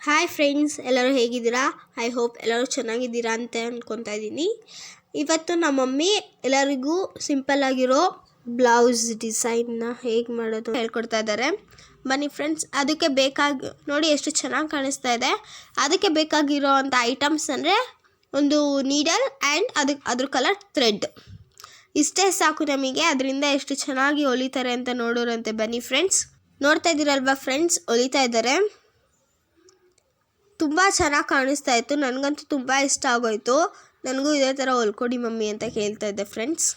Hi friends, ಎಲ್ಲರೂ ಹೇಗಿದ್ದೀರಾ? I hope ಎಲ್ಲರೂ ಚೆನ್ನಾಗಿದ್ದೀರಾ ಅಂತ ಅಂದ್ಕೊತಾ ಇದ್ದೀನಿ. ಇವತ್ತು ನಮ್ಮ ಮಮ್ಮಿ ಎಲ್ಲರಿಗೂ ಸಿಂಪಲ್ಲಾಗಿರೋ ಬ್ಲೌಸ್ ಡಿಸೈನ್ನ ಹೇಗೆ ಮಾಡೋದು ಹೇಳ್ಕೊಡ್ತಾ ಇದ್ದಾರೆ. ಬನ್ನಿ ಫ್ರೆಂಡ್ಸ್, ಅದಕ್ಕೆ ನೋಡಿ ಎಷ್ಟು ಚೆನ್ನಾಗಿ ಕಾಣಿಸ್ತಾ ಇದೆ. ಅದಕ್ಕೆ ಬೇಕಾಗಿರೋ ಅಂಥ ಐಟಮ್ಸ್ ಅಂದರೆ ಒಂದು ನೀಡಲ್ ಆ್ಯಂಡ್ ಅದ್ರ ಕಲರ್ ಥ್ರೆಡ್. ಇಷ್ಟೇ ಸಾಕು ನಮಗೆ. ಅದರಿಂದ ಎಷ್ಟು ಚೆನ್ನಾಗಿ ಹೊಲಿತಾರೆ ಅಂತ ನೋಡೋರಂತೆ. ಬನ್ನಿ ಫ್ರೆಂಡ್ಸ್, ನೋಡ್ತಾ ಇದ್ದೀರಲ್ವಾ ಫ್ರೆಂಡ್ಸ್, ಹೊಲಿತಾ ಇದ್ದಾರೆ. ತುಂಬ ಚೆನ್ನಾಗಿ ಕಾಣಿಸ್ತಾ ಇತ್ತು. ನನಗಂತೂ ತುಂಬ ಇಷ್ಟ ಆಗೋಯಿತು. ನನಗೂ ಇದೇ ಥರ ಹೊಲ್ಕೊಡಿ ಮಮ್ಮಿ ಅಂತ ಕೇಳ್ತಾ ಇದ್ದೆ ಫ್ರೆಂಡ್ಸ್.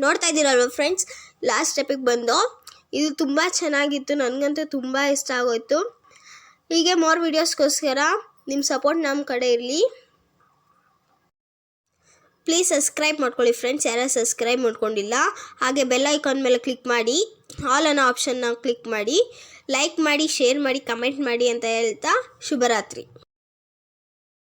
ನೋಡ್ತಾ ಇದ್ದೀರಲ್ವ ಫ್ರೆಂಡ್ಸ್, ಲಾಸ್ಟ್ ಸ್ಟೆಪ್ಪಿಗೆ ಬಂದು ಇದು ತುಂಬ ಚೆನ್ನಾಗಿತ್ತು. ನನಗಂತೂ ತುಂಬ ಇಷ್ಟ ಆಗೋಯ್ತು. ಹೀಗೆ ಮೋರ್ ವೀಡಿಯೋಸ್ಗೋಸ್ಕರ ನಿಮ್ಮ ಸಪೋರ್ಟ್ ನಮ್ಮ ಕಡೆ ಇರಲಿ. ಪ್ಲೀಸ್ ಸಬ್ಸ್ಕ್ರೈಬ್ ಮಾಡ್ಕೊಳ್ಳಿ ಫ್ರೆಂಡ್ಸ್, ಯಾರು ಸಬ್ಸ್ಕ್ರೈಬ್ ಮಾಡ್ಕೊಂಡಿಲ್ಲ. ಹಾಗೆ ಬೆಲ್ ಐಕಾನ್ ಮೇಲೆ ಕ್ಲಿಕ್ ಮಾಡಿ, ಆಲ್ ಅನ್ನೋ ಆಪ್ಷನ್ನ ಕ್ಲಿಕ್ ಮಾಡಿ, ಲೈಕ್ ಮಾಡಿ, ಶೇರ್ ಮಾಡಿ, ಕಮೆಂಟ್ ಮಾಡಿ ಅಂತ ಹೇಳ್ತಾ ಶುಭರಾತ್ರಿ.